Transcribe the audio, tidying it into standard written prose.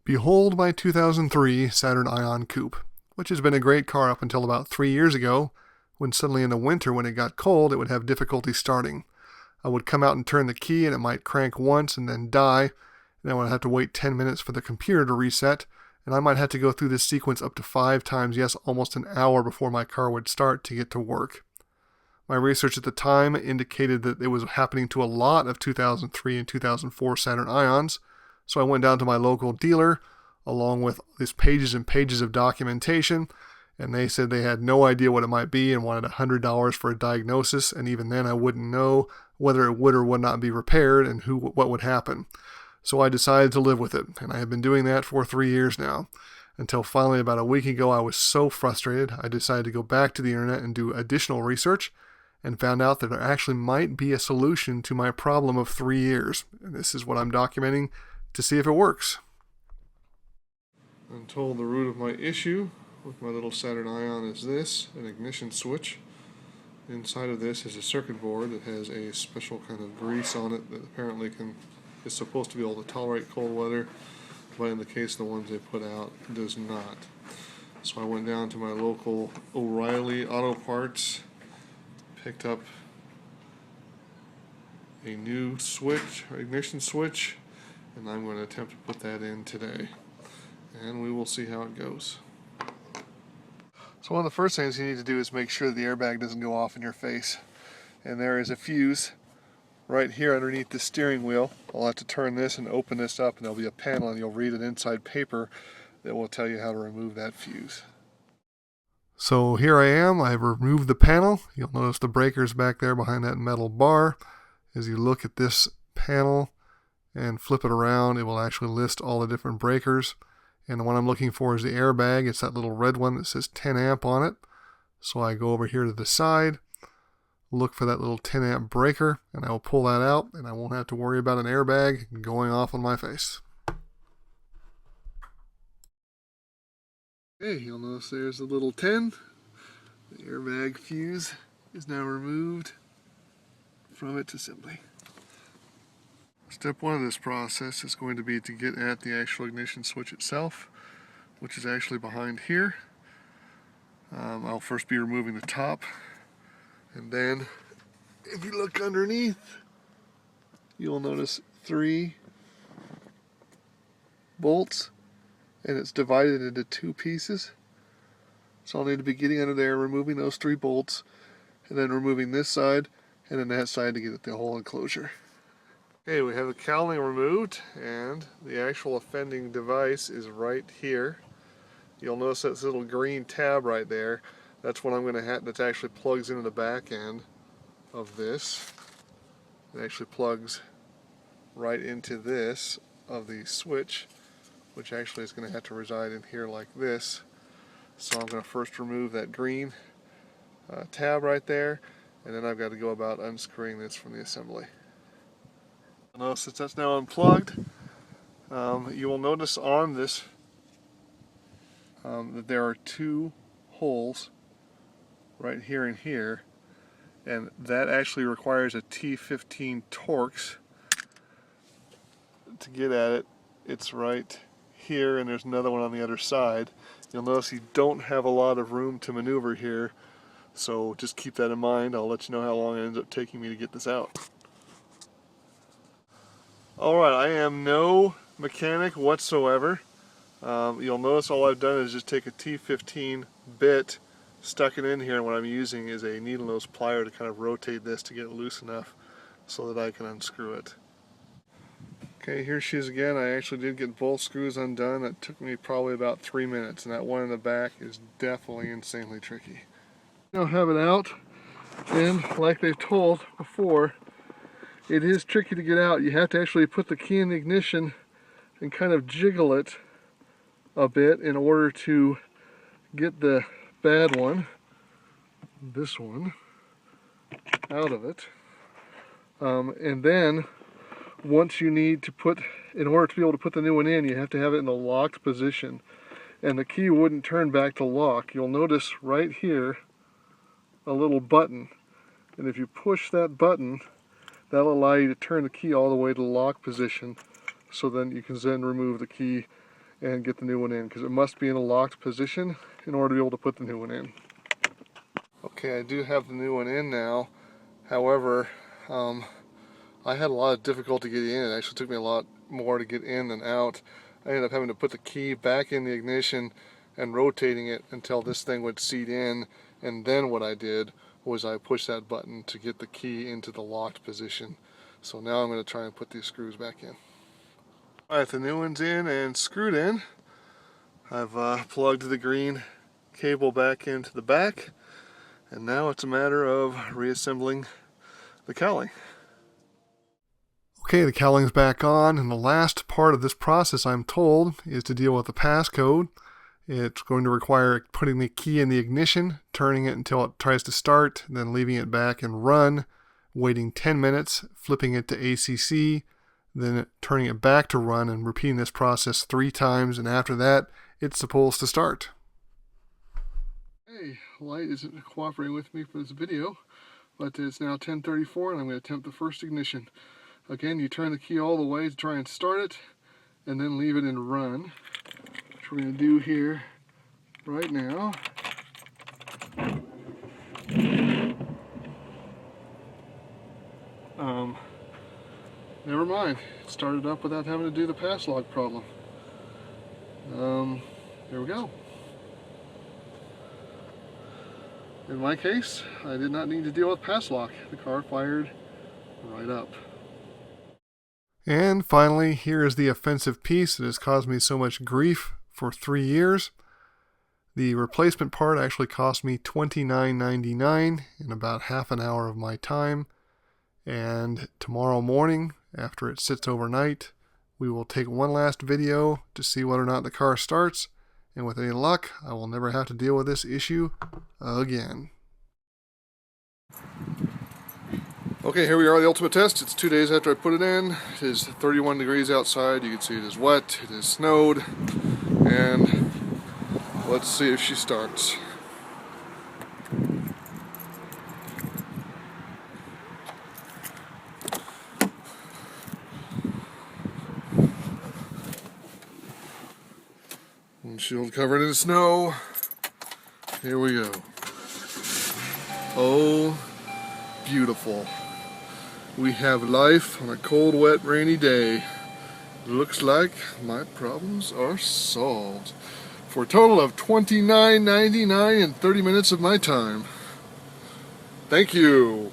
Behold my 2003 Saturn Ion coupe, which has been a great car up until about 3 years ago, when suddenly in the winter when it got cold it would have difficulty starting. I would come out and turn the key and it might crank once and then die, and I would have to wait 10 minutes for the computer to reset, and I might have to go through this sequence up to 5 times, yes, almost an hour before my car would start to get to work. My research at the time indicated that it was happening to a lot of 2003 and 2004 Saturn Ions, so I went down to my local dealer along with these pages and pages of documentation, and they said they had no idea what it might be and wanted $100 for a diagnosis, and even then I wouldn't know whether it would or would not be repaired and what would happen. So I decided to live with it, and I have been doing that for 3 years now, until finally about a week ago I was so frustrated I decided to go back to the internet and do additional research, and found out that there actually might be a solution to my problem of 3 years, and this is what I'm documenting to see if it works. I'm told the root of my issue with my little Saturn Ion is this, an ignition switch. Inside of this is a circuit board that has a special kind of grease on it that apparently is supposed to be able to tolerate cold weather, but in the case of the ones they put out, does not. So I went down to my local O'Reilly Auto Parts, picked up a new switch, or ignition switch, and I'm going to attempt to put that in today. And we will see how it goes. So one of the first things you need to do is make sure the airbag doesn't go off in your face. And there is a fuse right here underneath the steering wheel. I'll have to turn this and open this up, and there'll be a panel, and you'll read an inside paper that will tell you how to remove that fuse. So here I am. I've removed the panel. You'll notice the breaker's back there behind that metal bar. As you look at this panel and flip it around, it will actually list all the different breakers. And the one I'm looking for is the airbag. It's that little red one that says 10 amp on it. So I go over here to the side, look for that little 10 amp breaker, and I will pull that out, and I won't have to worry about an airbag going off on my face. Okay, you'll notice there's the little 10. The airbag fuse is now removed from its assembly. Step 1 of this process is going to be to get at the actual ignition switch itself, which is actually behind here. I'll first be removing the top, and then if you look underneath, you'll notice 3 bolts, and it's divided into 2 pieces. So I'll need to be getting under there, removing those 3 bolts, and then removing this side and then that side to get at the whole enclosure. Okay, we have the cowling removed, and the actual offending device is right here. You'll notice that little green tab right there. That's what I'm going to have. That actually plugs into the back end of this. It actually plugs right into this of the switch, which actually is going to have to reside in here like this. So I'm going to first remove that green tab right there, and then I've got to go about unscrewing this from the assembly. Now, since that's now unplugged, you will notice on this that there are 2 holes right here and here, and that actually requires a T15 Torx to get at it. It's right here, and there's another one on the other side. You'll notice you don't have a lot of room to maneuver here, so just keep that in mind. I'll let you know how long it ends up taking me to get this out. Alright, I am no mechanic whatsoever. You'll notice all I've done is just take a T15 bit, stuck it in here, and what I'm using is a needle nose plier to kind of rotate this to get it loose enough so that I can unscrew it. Okay, here she is again. I actually did get both screws undone. It took me probably about 3 minutes, and that one in the back is definitely insanely tricky. Now have it out, and like they've told before, it is tricky to get out. You have to actually put the key in the ignition and kind of jiggle it a bit in order to get the bad one, this one, out of it. And then once you need to put, in order to be able to put the new one in, you have to have it in the locked position. And the key wouldn't turn back to lock. You'll notice right here a little button. And if you push that button, that'll allow you to turn the key all the way to the lock position, so then you can then remove the key and get the new one in, because it must be in a locked position in order to be able to put the new one in. Okay, I do have the new one in now. However, I had a lot of difficulty getting in. It actually took me a lot more to get in than out. I ended up having to put the key back in the ignition and rotating it until this thing would seat in, and then what I did was I pushed that button to get the key into the locked position. So now I'm going to try and put these screws back in. Alright, the new one's in and screwed in. I've plugged the green cable back into the back, and now it's a matter of reassembling the cowling. Okay, the cowling's back on, and the last part of this process, I'm told, is to deal with the passcode. It's going to require putting the key in the ignition, turning it until it tries to start, then leaving it back and run, waiting 10 minutes, flipping it to ACC, then turning it back to run, and repeating this process 3 times, and after that, it's supposed to start. Hey, light isn't cooperating with me for this video, but it's now 10:34 and I'm going to attempt the first ignition. Again, you turn the key all the way to try and start it, and then leave it in run, which we're going to do here right now. Never mind, it started up without having to do the pass log problem. There we go. In my case, I did not need to deal with pass lock. The car fired right up. And finally, here is the offensive piece that has caused me so much grief for 3 years. The replacement part actually cost me $29.99 in about half an hour of my time. And tomorrow morning, after it sits overnight, we will take one last video to see whether or not the car starts. And with any luck, I will never have to deal with this issue again. Okay, here we are, the ultimate test. It's 2 days after I put it in. It is 31 degrees outside. You can see it is wet, it is snowed, and let's see if she starts. Windshield covered in snow. Here we go. Oh, beautiful. We have life on a cold, wet, rainy day. Looks like my problems are solved. For a total of $29.99 and 30 minutes of my time. Thank you.